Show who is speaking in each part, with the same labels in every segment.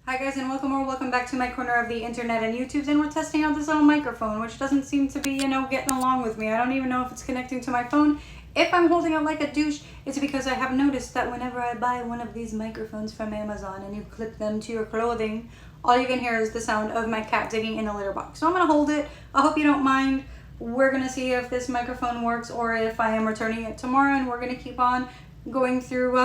Speaker 1: Hi guys, and welcome back to my corner of the internet and YouTube. And we're testing out this little microphone, which doesn't seem to be, getting along with me. I don't even know if it's connecting to my phone. If I'm holding it like a douche, it's because I have noticed that whenever I buy one of these microphones from Amazon and you clip them to your clothing, all you can hear is the sound of my cat digging in a litter box. So I'm gonna hold it. I hope you don't mind. We're gonna see if this microphone works or if I am returning it tomorrow, and we're gonna keep on going through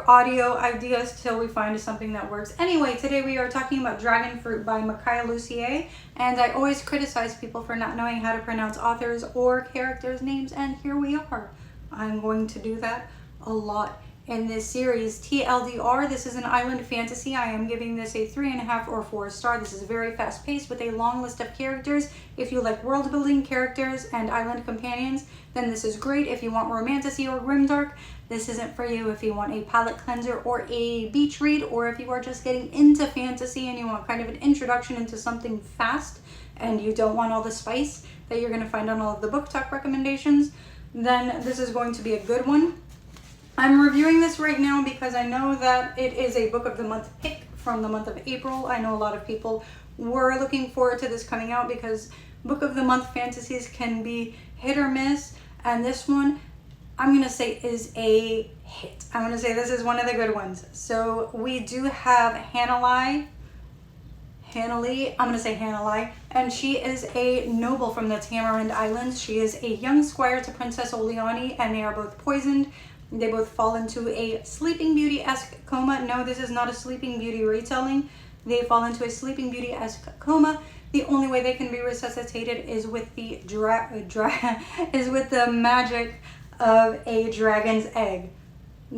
Speaker 1: audio ideas till we find something that works. Anyway, today we are talking about Dragonfruit by Makiia Lucier, and I always criticize people for not knowing how to pronounce authors or characters' names, and here we are. I'm going to do that a lot in this series. TLDR, this is an island fantasy. I am giving this a 3.5 or 4 star. This is very fast paced with a long list of characters. If you like world building characters and island companions, then this is great. If you want romantasy or grimdark, this isn't for you. If you want a palate cleanser or a beach read, or if you are just getting into fantasy and you want kind of an introduction into something fast and you don't want all the spice that you're going to find on all of the book talk recommendations, then this is going to be a good one. I'm reviewing this right now because I know that it is a book of the month pick from the month of April. I know a lot of people were looking forward to this coming out because book of the month fantasies can be hit or miss, and this one I'm going to say is a hit. I'm going to say this is one of the good ones. So we do have Hanalei, I'm going to say Hanalei, and she is a noble from the Tamarind Islands. She is a young squire to Princess Oleani, and they are both poisoned. They both fall into a Sleeping Beauty-esque coma. No, this is not a Sleeping Beauty retelling. They fall into a Sleeping Beauty-esque coma. The only way they can be resuscitated is with the magic of a dragon's egg,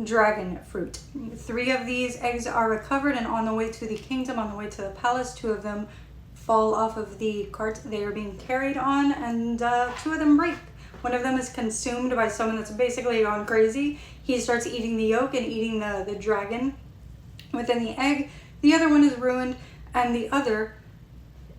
Speaker 1: dragon fruit. 3 of these eggs are recovered and on the way to the kingdom, on the way to the palace. 2 of them fall off of the cart they are being carried on, and 2 of them break. One of them is consumed by someone that's basically gone crazy. He starts eating the yolk and eating the dragon within the egg. The other one is ruined, and the other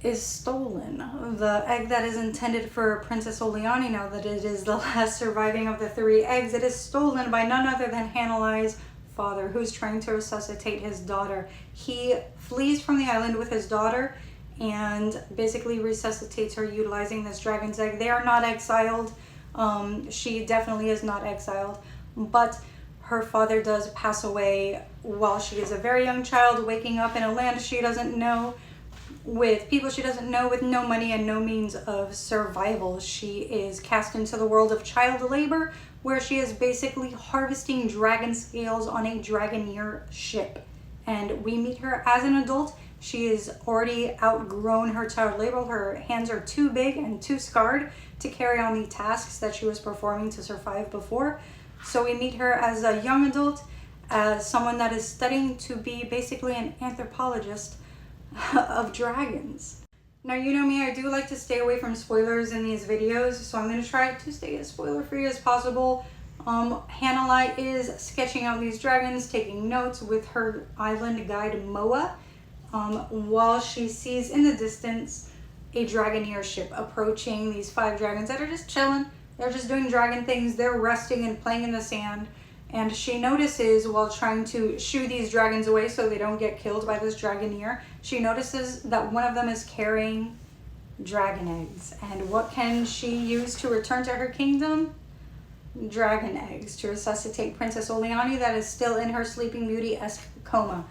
Speaker 1: is stolen. The egg that is intended for Princess Oleani, now that it is the last surviving of the 3 eggs, it is stolen by none other than Hanalei's father, who's trying to resuscitate his daughter. He flees from the island with his daughter and basically resuscitates her utilizing this dragon's egg. They are not exiled. She definitely is not exiled, but her father does pass away while she is a very young child, waking up in a land she doesn't know, with people she doesn't know, with no money and no means of survival. She is cast into the world of child labor, where she is basically harvesting dragon scales on a Dragoneer ship. And we meet her as an adult. She is already outgrown her child labor. Her hands are too big and too scarred to carry on the tasks that she was performing to survive before. So we meet her as a young adult, as someone that is studying to be basically an anthropologist of dragons. Now, you know me, I do like to stay away from spoilers in these videos, so I'm going to try to stay as spoiler free as possible. Hanalei is sketching out these dragons, taking notes with her island guide Moa, while she sees in the distance a Dragoneer ship approaching these 5 dragons that are just chilling. They're just doing dragon things. They're resting and playing in the sand. And she notices, while trying to shoo these dragons away so they don't get killed by this Dragoneer, she notices that one of them is carrying dragon eggs. And what can she use to return to her kingdom? Dragon eggs to resuscitate Princess Oleani, that is still in her Sleeping Beauty-esque coma.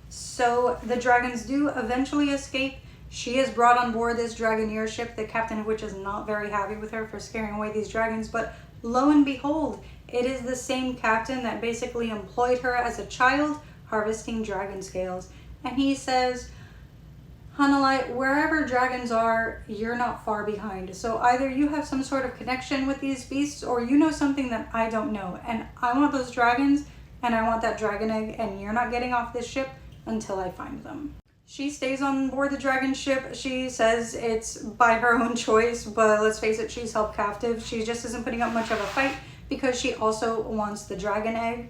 Speaker 1: So the dragons do eventually escape. She is brought on board this Dragoneer ship, the captain of which is not very happy with her for scaring away these dragons, but lo and behold, it is the same captain that basically employed her as a child harvesting dragon scales. And he says, Hanalei, wherever dragons are, you're not far behind. So either you have some sort of connection with these beasts, or you know something that I don't know. And I want those dragons, and I want that dragon egg, and you're not getting off this ship until I find them. She stays on board the dragon ship. She says it's by her own choice, but let's face it, she's held captive. She just isn't putting up much of a fight because she also wants the dragon egg,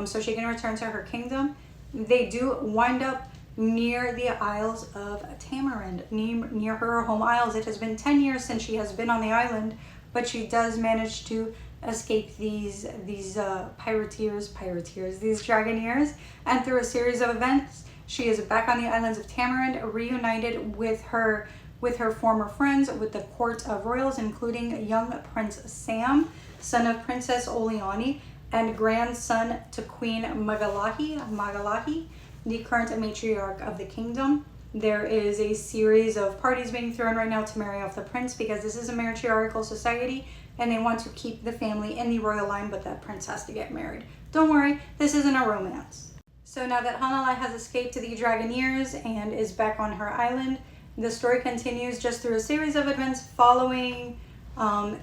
Speaker 1: so she can return to her kingdom. They do wind up near the Isles of Tamarind, near her home isles. It has been 10 years since she has been on the island, but she does manage to escape these pirateers, these Dragoneers, and through a series of events, She is back on the islands of Tamarind, reunited with her former friends, with the court of royals, including young Prince Sam, son of Princess Oleani, and grandson to Queen Magalahi, the current matriarch of the kingdom. There is a series of parties being thrown right now to marry off the prince, because this is a matriarchal society and they want to keep the family in the royal line, but that prince has to get married. Don't worry, this isn't a romance. So now that Hanalei has escaped the Dragoneers and is back on her island, the story continues just through a series of events following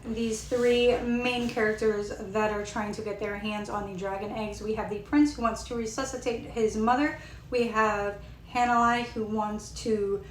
Speaker 1: these three main characters that are trying to get their hands on the dragon eggs. We have the prince who wants to resuscitate his mother. We have Hanalei who wants to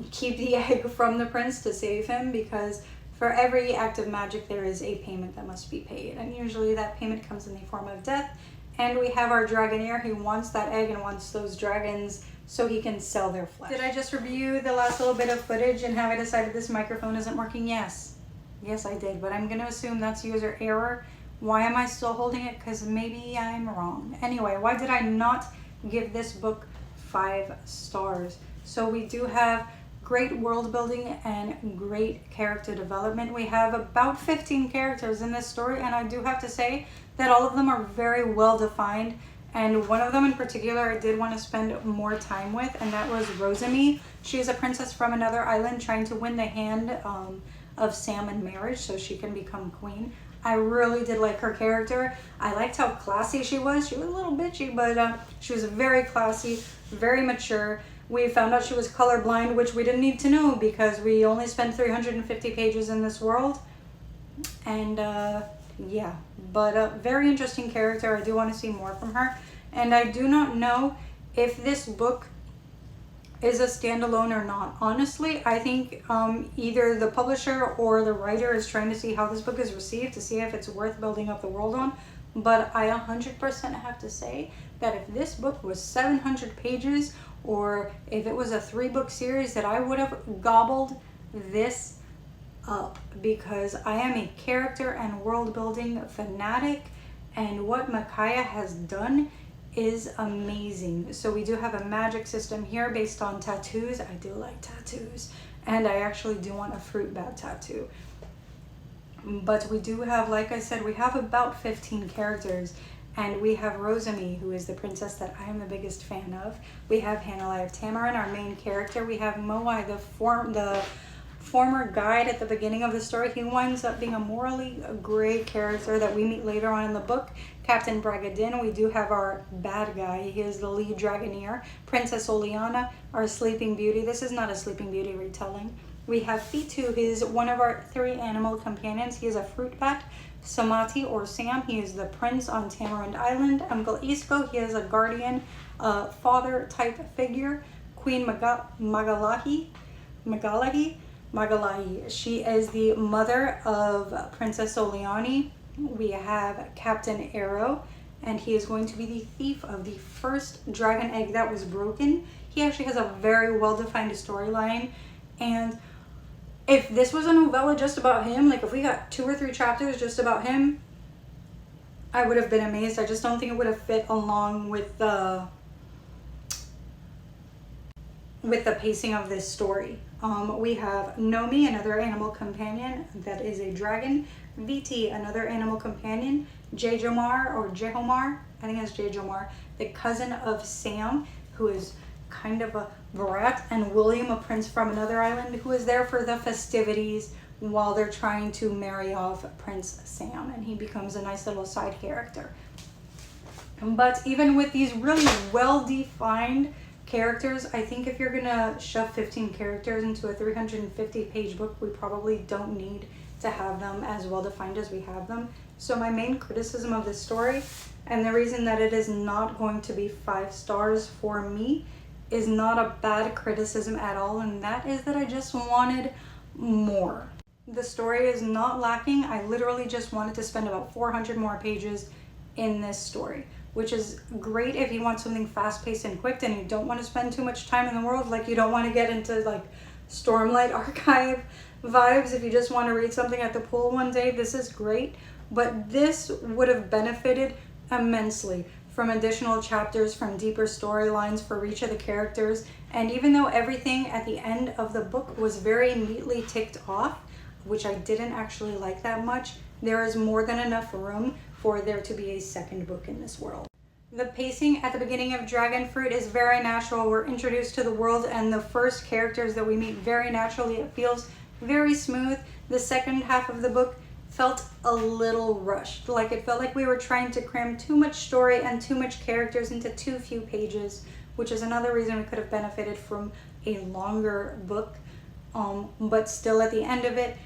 Speaker 1: keep the egg from the prince to save him, because for every act of magic there is a payment that must be paid, and usually that payment comes in the form of death. And we have our Dragoneer who wants that egg and wants those dragons so he can sell their flesh. Did I just review the last little bit of footage and how I decided this microphone isn't working? Yes I did, but I'm gonna assume that's user error. Why am I still holding it? Because maybe I'm wrong. Anyway, why did I not give this book 5 stars? So we do have great world building and great character development. We have about 15 characters in this story, and I do have to say that all of them are very well defined, and one of them in particular I did want to spend more time with, and that was Rosamy. She is a princess from another island trying to win the hand of Sam in marriage so she can become queen. I really did like her character. I liked how classy she was. She was a little bitchy, but she was very classy, very mature. We found out she was colorblind, which we didn't need to know because we only spent 350 pages in this world. And yeah, but very interesting character. I do want to see more from her. And I do not know if this book is a standalone or not. Honestly, I think either the publisher or the writer is trying to see how this book is received to see if it's worth building up the world on. But I 100% have to say that if this book was 700 pages, or if it was a 3-book series, that I would have gobbled this up, because I am a character and world building fanatic, and what Makiia has done is amazing. So we do have a magic system here based on tattoos. I do like tattoos, and I actually do want a fruit bat tattoo. But we do have, like I said, we have about 15 characters, and we have Rosamy, who is the princess that I am the biggest fan of. We have Hanalei of Tamarind, our main character. We have Moai, the former guide at the beginning of the story. He winds up being a morally gray character that we meet later on in the book. Captain Bragadin. We do have our bad guy. He is the lead Dragoneer. Princess Oleana, our Sleeping Beauty. This is not a Sleeping Beauty retelling. We have Fitu. He is one of our 3 animal companions. He is a fruit bat. Samati or Sam, he is the prince on Tamarind Island. Uncle Isco, he is a guardian, father type figure. Queen Magalahi, she is the mother of Princess Oleani. We have Captain Arrow, and he is going to be the thief of the first dragon egg that was broken. He actually has a very well-defined storyline, and if this was a novella just about him, like if we got 2 or 3 chapters just about him, I would have been amazed. I just don't think it would have fit along with the pacing of this story. We have Nomi, another animal companion that is a dragon. Viti, another animal companion. Jehomar, I think it's Jehomar, the cousin of Sam, who is kind of a brat, and William, a prince from another island, who is there for the festivities while they're trying to marry off Prince Sam, and he becomes a nice little side character. But even with these really well-defined characters, I think if you're gonna shove 15 characters into a 350-page book, we probably don't need to have them as well-defined as we have them. So my main criticism of this story, and the reason that it is not going to be 5 stars for me, is not a bad criticism at all, and that is that I just wanted more. The story is not lacking. I literally just wanted to spend about 400 more pages in this story, which is great if you want something fast-paced and quick and you don't want to spend too much time in the world, like you don't want to get into like Stormlight Archive vibes. If you just want to read something at the pool one day, this is great, but this would have benefited immensely from additional chapters, from deeper storylines for each of the characters. And even though everything at the end of the book was very neatly ticked off, which I didn't actually like that much, there is more than enough room for there to be a second book in this world. The pacing at the beginning of Dragonfruit is very natural. We're introduced to the world and the first characters that we meet very naturally. It feels very smooth. The second half of the book felt a little rushed. Like it felt like we were trying to cram too much story and too much characters into too few pages, which is another reason we could have benefited from a longer book. But still at the end of it,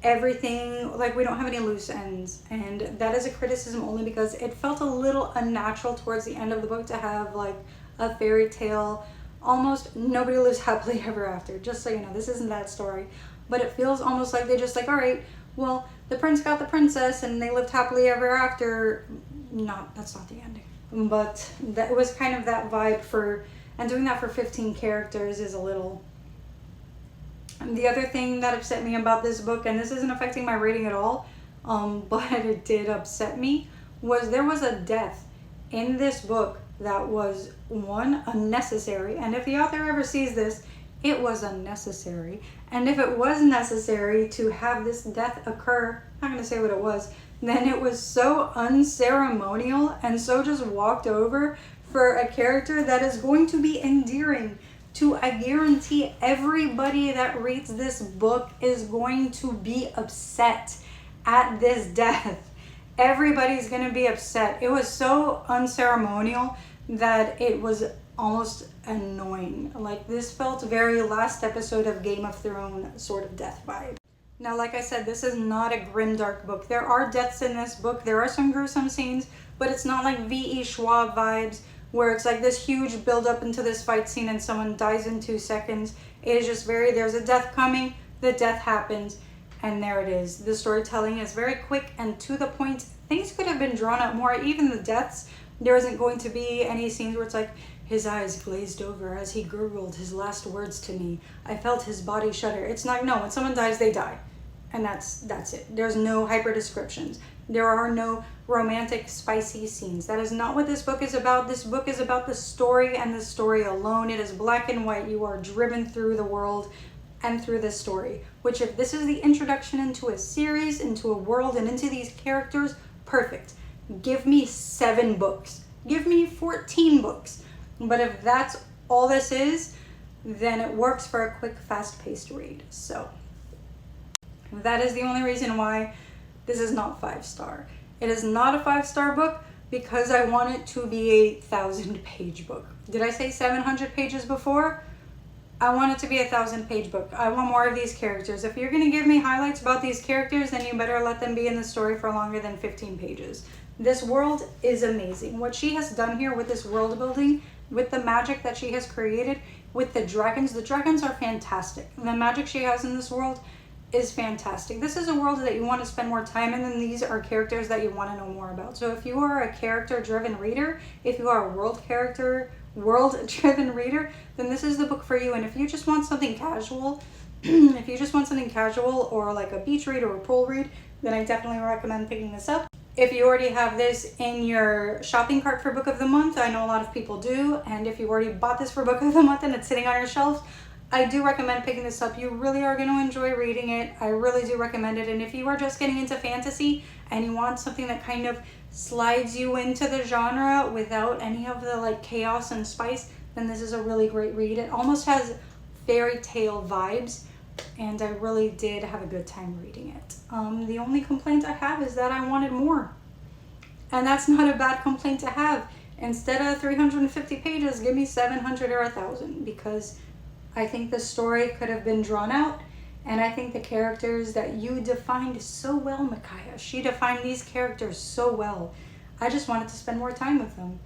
Speaker 1: everything, like we don't have any loose ends, and that is a criticism only because it felt a little unnatural towards the end of the book to have like a fairy tale, almost nobody lives happily ever after. Just so you know, this isn't that story, but it feels almost like they just like, all right, well, the prince got the princess and they lived happily ever after. That's not the ending, but that was kind of that vibe for, and doing that for 15 characters is a little. The other thing that upset me about this book, and this isn't affecting my rating at all, but it did upset me, was there was a death in this book that was, one, unnecessary. And if the author ever sees this, it was unnecessary. And if it was necessary to have this death occur, I'm not going to say what it was, then it was so unceremonial and so just walked over for a character that is going to be endearing to, I guarantee, everybody that reads this book is going to be upset at this death. Everybody's going to be upset. It was so unceremonial that it was almost annoying. Like, this felt very last episode of Game of Thrones sort of death vibe. Now, like I said, this is not a grimdark book. There are deaths in this book. There are some gruesome scenes, but it's not like V.E. Schwab vibes, where it's like this huge build up into this fight scene and someone dies in 2 seconds. It is just there's a death coming, the death happens, and there it is. The storytelling is very quick and to the point. Things could have been drawn out more. Even the deaths, there isn't going to be any scenes where it's like, his eyes glazed over as he gurgled his last words to me. I felt his body shudder. It's not, no, when someone dies, they die. And that's it. There's no hyper descriptions. There are no romantic, spicy scenes. That is not what this book is about. This book is about the story and the story alone. It is black and white. You are driven through the world and through this story. Which, if this is the introduction into a series, into a world, and into these characters, perfect. Give me 7 books. Give me 14 books. But if that's all this is, then it works for a quick, fast-paced read. So that is the only reason why this is not 5-star. It is not a 5-star book because I want it to be a 1,000-page book. Did I say 700 pages before? I want it to be a 1,000-page book. I want more of these characters. If you're going to give me highlights about these characters, then you better let them be in the story for longer than 15 pages. This world is amazing. What she has done here with this world building, with the magic that she has created, with the dragons are fantastic. The magic she has in this world is fantastic. This is a world that you want to spend more time in, and these are characters that you want to know more about. So if you are a character-driven reader, if you are a world-driven reader, then this is the book for you. And if you just want something casual, or like a beach read or a pool read, then I definitely recommend picking this up. If you already have this in your shopping cart for Book of the Month, I know a lot of people do, and if you already bought this for Book of the Month and it's sitting on your shelves, I do recommend picking this up. You really are going to enjoy reading it. I really do recommend it. And if you are just getting into fantasy and you want something that kind of slides you into the genre without any of the like chaos and spice, then this is a really great read. It almost has fairy tale vibes, and I really did have a good time reading it. The only complaint I have is that I wanted more. And that's not a bad complaint to have. Instead of 350 pages, give me 700 or 1,000, because I think the story could have been drawn out, and I think the characters that you defined so well, Makiia, she defined these characters so well. I just wanted to spend more time with them.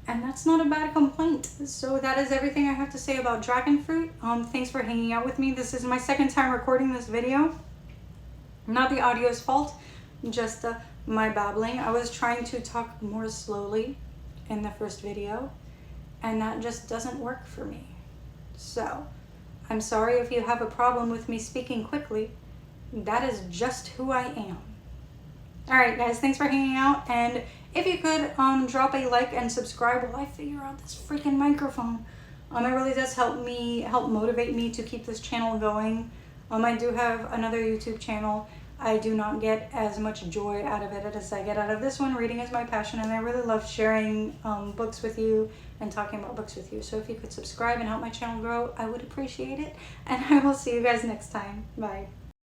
Speaker 1: And that's not a bad complaint. So that is everything I have to say about Dragonfruit. Thanks for hanging out with me. This is my second time recording this video. Not the audio's fault, just my babbling. I was trying to talk more slowly in the first video, and that just doesn't work for me. So, I'm sorry if you have a problem with me speaking quickly. That is just who I am. Alright guys, thanks for hanging out, and If you could drop a like and subscribe while I figure out this freaking microphone. It really does help motivate me to keep this channel going. I do have another YouTube channel. I do not get as much joy out of it as I get out of this one. Reading is my passion, and I really love sharing books with you and talking about books with you. So if you could subscribe and help my channel grow, I would appreciate it. And I will see you guys next time. Bye.